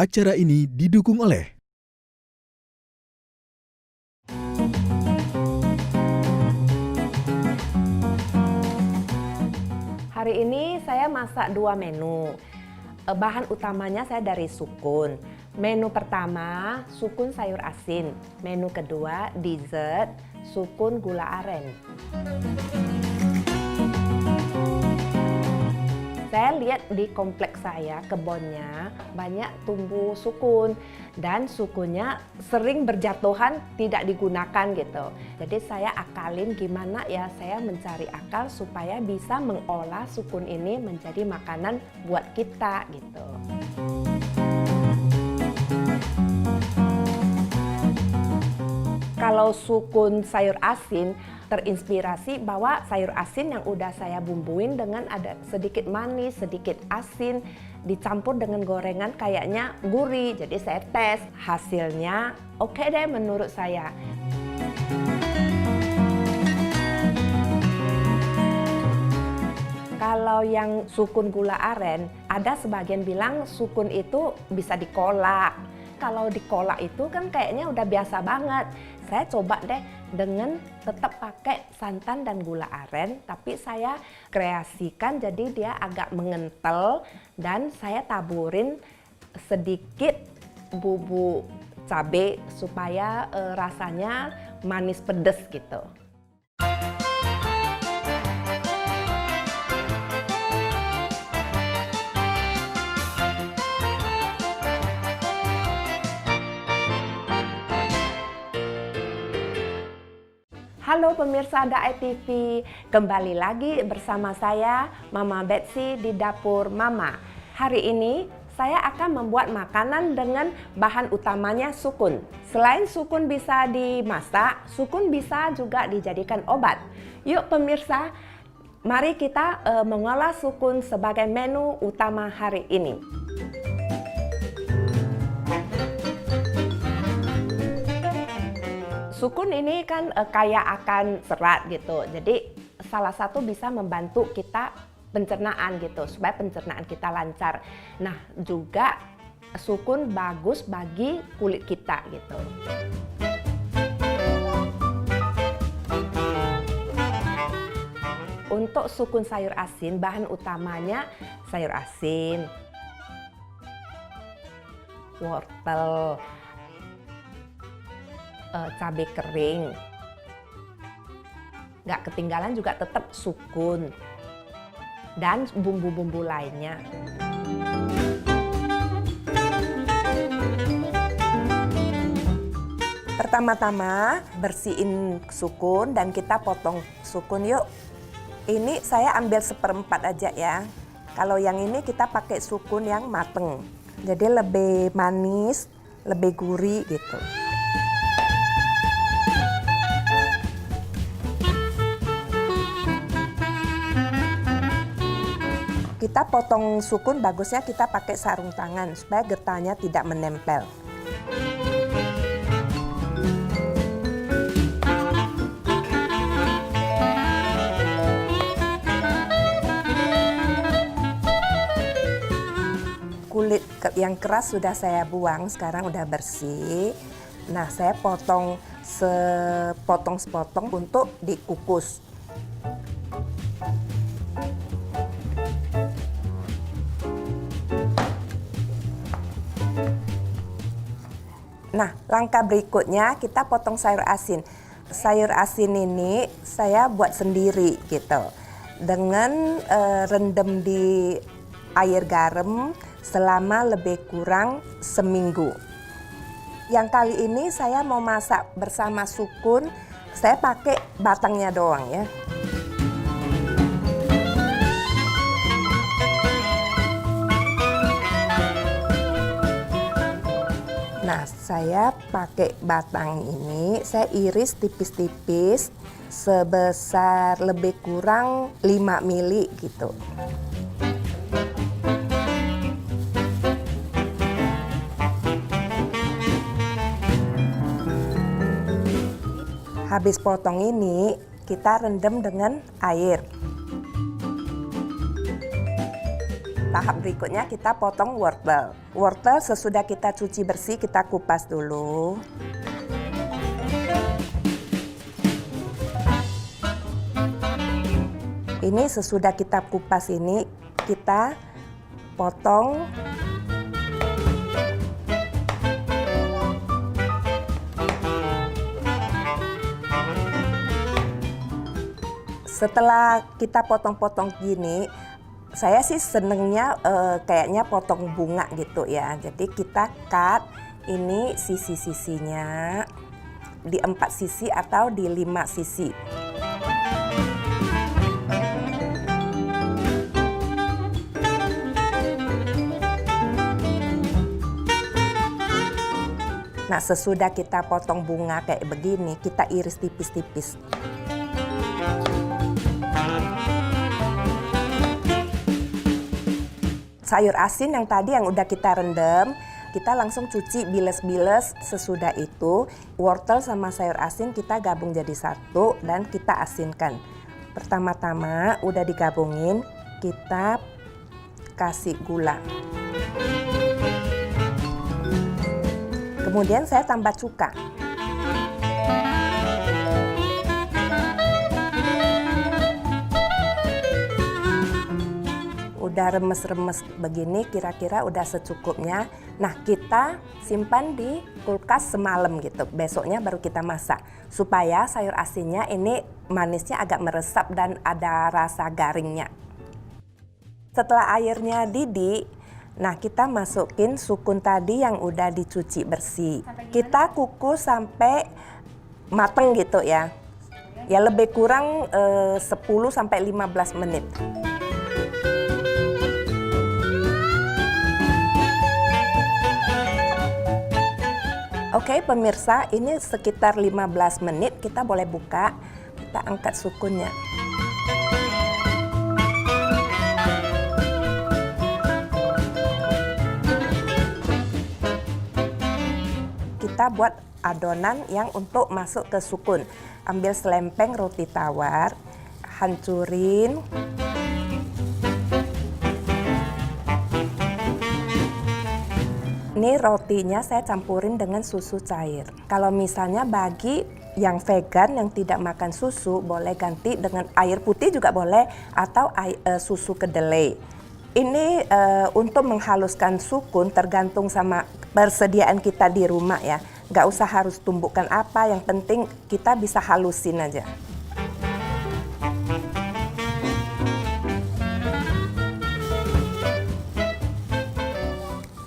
Acara ini didukung oleh Hari ini saya masak 2 menu. Bahan utamanya saya dari sukun. Menu pertama, sukun sayur asin. Menu kedua, dessert, sukun gula aren. Saya lihat di kompleks saya, kebunnya banyak tumbuh sukun dan sukunnya sering berjatuhan tidak digunakan gitu. Jadi saya akalin gimana ya saya mencari akal supaya bisa mengolah sukun ini menjadi makanan buat kita gitu. Kalau sukun sayur asin terinspirasi bahwa sayur asin yang udah saya bumbuin dengan ada sedikit manis, sedikit asin, dicampur dengan gorengan kayaknya gurih. Jadi saya tes, hasilnya oke deh menurut saya. Kalau yang sukun gula aren, ada sebagian bilang sukun itu bisa dikolak. Kalau dikolak itu kan kayaknya udah biasa banget. Saya coba deh dengan tetap pakai santan dan gula aren, tapi saya kreasikan jadi dia agak mengental dan saya taburin sedikit bubuk cabai supaya rasanya manis pedes gitu. Halo pemirsa Daai TV, kembali lagi bersama saya Mama Betsy di Dapur Mama. Hari ini saya akan membuat makanan dengan bahan utamanya sukun. Selain sukun bisa dimasak, sukun bisa juga dijadikan obat. Yuk pemirsa, mari kita mengolah sukun sebagai menu utama hari ini. Sukun ini kan kaya akan serat gitu, jadi salah satu bisa membantu kita pencernaan gitu, supaya pencernaan kita lancar. Nah juga sukun bagus bagi kulit kita gitu. Untuk sukun sayur asin, bahan utamanya sayur asin, wortel, cabai kering, nggak ketinggalan juga tetap sukun dan bumbu-bumbu lainnya. Pertama-tama bersihin sukun dan kita potong sukun yuk. Ini saya ambil 1/4 aja ya. Kalau yang ini kita pakai sukun yang mateng, jadi lebih manis, lebih gurih gitu. Kita potong sukun bagusnya kita pakai sarung tangan supaya getahnya tidak menempel. Kulit yang keras sudah saya buang, sekarang udah bersih. Nah, saya potong sepotong-sepotong untuk dikukus. Nah, langkah berikutnya kita potong sayur asin. Sayur asin ini saya buat sendiri gitu. Dengan rendam di air garam selama lebih kurang seminggu. Yang kali ini saya mau masak bersama sukun, saya pakai batangnya doang ya. Nah, saya pakai batang ini, saya iris tipis-tipis sebesar lebih kurang 5 mili gitu. Habis potong ini, kita rendam dengan air. Tahap berikutnya kita potong wortel. Wortel sesudah kita cuci bersih, kita kupas dulu. Ini sesudah kita kupas ini, kita potong. Setelah kita potong-potong gini, saya sih senengnya kayaknya potong bunga gitu ya. Jadi kita cut ini sisi-sisinya di 4 sisi atau di 5 sisi. Nah, sesudah kita potong bunga kayak begini, kita iris tipis-tipis. Sayur asin yang tadi yang udah kita rendam, kita langsung cuci bilas-bilas. Sesudah itu, wortel sama sayur asin kita gabung jadi satu dan kita asinkan. Pertama-tama udah digabungin, kita kasih gula. Kemudian saya tambah cuka. Udah remes-remes begini, kira-kira udah secukupnya. Nah, kita simpan di kulkas semalam gitu. Besoknya baru kita masak. Supaya sayur asinnya ini manisnya agak meresap dan ada rasa garingnya. Setelah airnya didih, nah kita masukin sukun tadi yang udah dicuci bersih. Kita kukus sampai mateng gitu ya. Ya lebih kurang 10 sampai 15 menit. Oke pemirsa, ini sekitar 15 menit kita boleh buka, kita angkat sukunnya. Kita buat adonan yang untuk masuk ke sukun. Ambil selempeng roti tawar, hancurin. Ini rotinya saya campurin dengan susu cair. Kalau misalnya bagi yang vegan yang tidak makan susu, boleh ganti dengan air putih juga boleh, atau susu kedelai. Ini untuk menghaluskan sukun tergantung sama persediaan kita di rumah ya. Nggak usah harus tumbukkan apa, yang penting kita bisa halusin aja.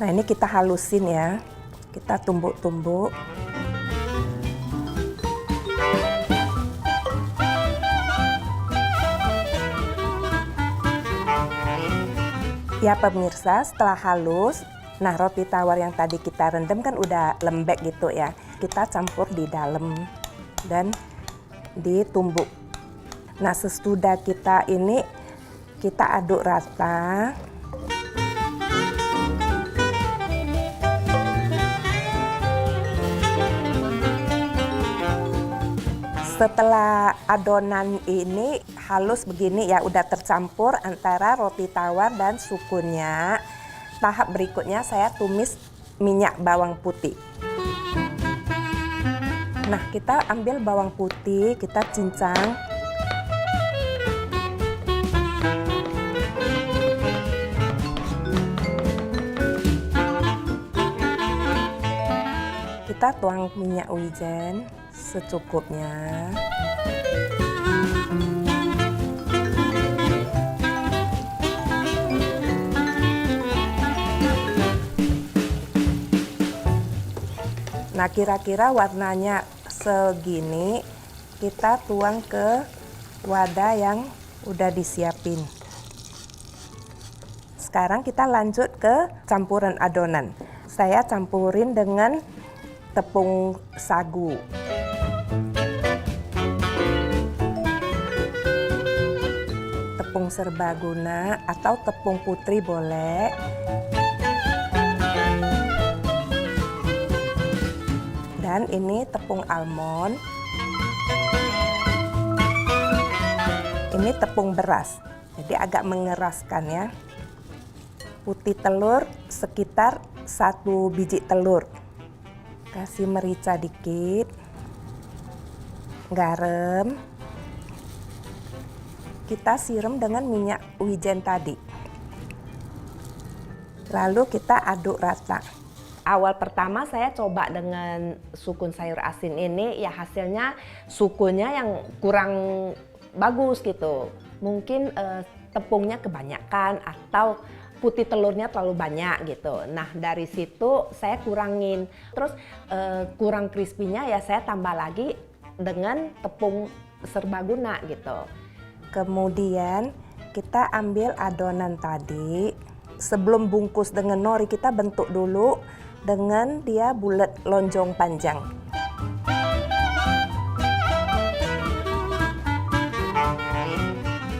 Nah ini kita halusin ya, kita tumbuk-tumbuk. Ya pemirsa, setelah halus, nah roti tawar yang tadi kita rendam kan udah lembek gitu ya. Kita campur di dalam dan ditumbuk. Nah sesudah kita ini, kita aduk rata. Setelah adonan ini halus begini ya, udah tercampur antara roti tawar dan sukunnya. Tahap berikutnya saya tumis minyak bawang putih. Nah, kita ambil bawang putih, kita cincang. Kita tuang minyak wijen secukupnya. Nah, kira-kira warnanya segini, kita tuang ke wadah yang udah disiapin. Sekarang kita lanjut ke campuran adonan. Saya campurin dengan tepung sagu. Tepung serbaguna atau tepung putri boleh. Dan ini tepung almond. Ini tepung beras. Jadi agak mengeraskan ya. Putih telur sekitar 1 biji telur. Kasih merica dikit. Garam. Kita siram dengan minyak wijen tadi. Lalu kita aduk rata. Awal pertama saya coba dengan sukun sayur asin ini, ya hasilnya sukunnya yang kurang bagus gitu. Mungkin tepungnya kebanyakan atau putih telurnya terlalu banyak gitu. Nah dari situ saya kurangin. Terus kurang crispy-nya ya saya tambah lagi dengan tepung serbaguna gitu. Kemudian kita ambil adonan tadi. Sebelum bungkus dengan nori kita bentuk dulu dengan dia bulat lonjong panjang.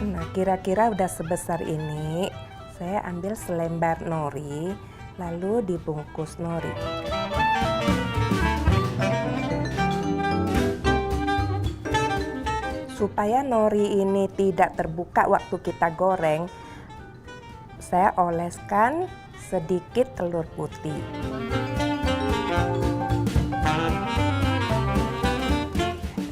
Nah kira-kira udah sebesar ini. Saya ambil selembar nori lalu dibungkus nori. Supaya nori ini tidak terbuka waktu kita goreng, saya oleskan sedikit telur putih.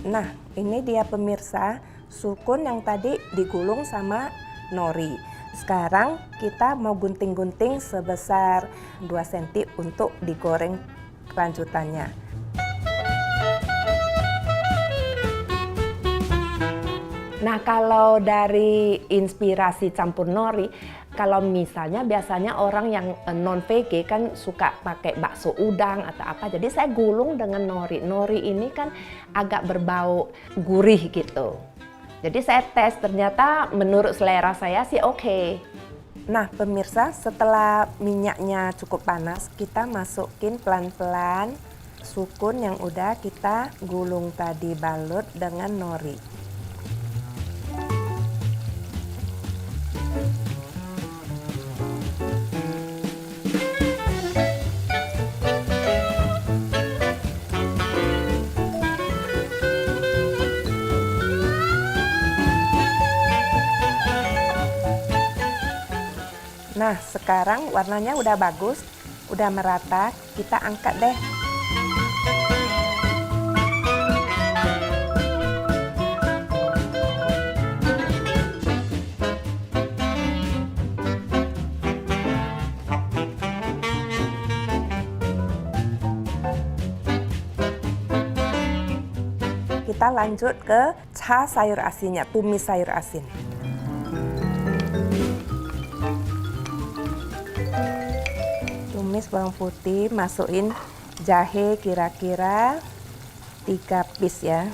Nah, ini dia pemirsa, sukun yang tadi digulung sama nori. Sekarang kita mau gunting-gunting sebesar 2 cm untuk digoreng kelanjutannya. Nah, kalau dari inspirasi campur nori, kalau misalnya biasanya orang yang non-VG kan suka pakai bakso udang atau apa, jadi saya gulung dengan nori. Nori ini kan agak berbau gurih gitu. Jadi saya tes, ternyata menurut selera saya sih oke. Nah pemirsa, setelah minyaknya cukup panas, kita masukin pelan-pelan sukun yang udah kita gulung tadi, balut dengan nori. Nah, sekarang warnanya udah bagus, udah merata, kita angkat deh. Kita lanjut ke ca sayur asinnya, tumis sayur asin. Tumis bawang putih, masukin jahe kira-kira 3 piece ya.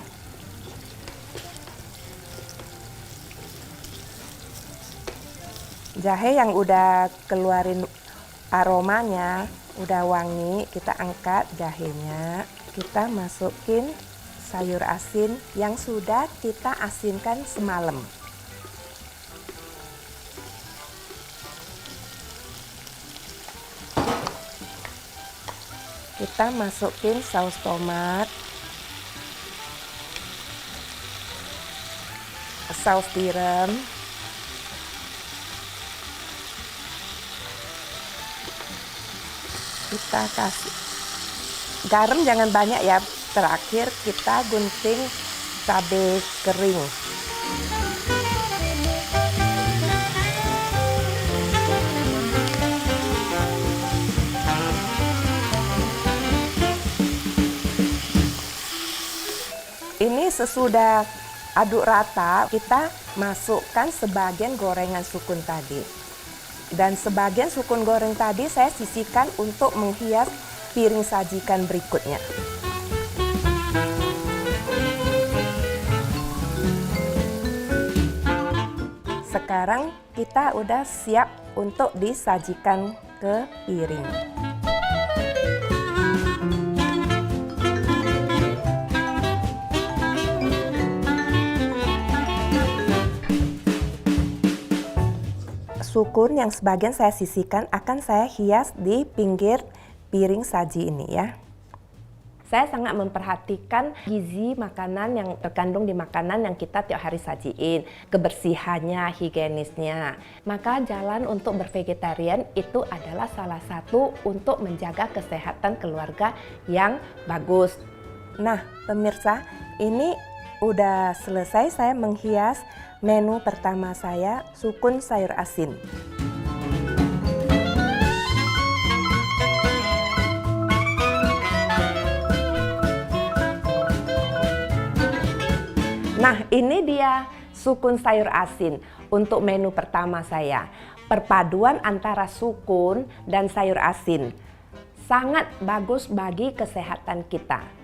Jahe yang udah keluarin aromanya, udah wangi, kita angkat jahenya. Kita masukin sayur asin yang sudah kita asinkan semalam. Kita masukin saus tomat, saus tiram, kita kasih garam jangan banyak ya. Terakhir kita gunting cabai kering. Ini sesudah aduk rata, kita masukkan sebagian gorengan sukun tadi. Dan sebagian sukun goreng tadi saya sisihkan untuk menghias piring sajikan berikutnya. Sekarang kita udah siap untuk disajikan ke piring. Sukun yang sebagian saya sisihkan akan saya hias di pinggir piring saji ini ya. Saya sangat memperhatikan gizi makanan yang terkandung di makanan yang kita tiap hari sajiin, kebersihannya, higienisnya. Maka jalan untuk bervegetarian itu adalah salah satu untuk menjaga kesehatan keluarga yang bagus. Nah, pemirsa, ini udah selesai saya menghias menu pertama saya, sukun sayur asin. Nah, ini dia sukun sayur asin untuk menu pertama saya. Perpaduan antara sukun dan sayur asin sangat bagus bagi kesehatan kita.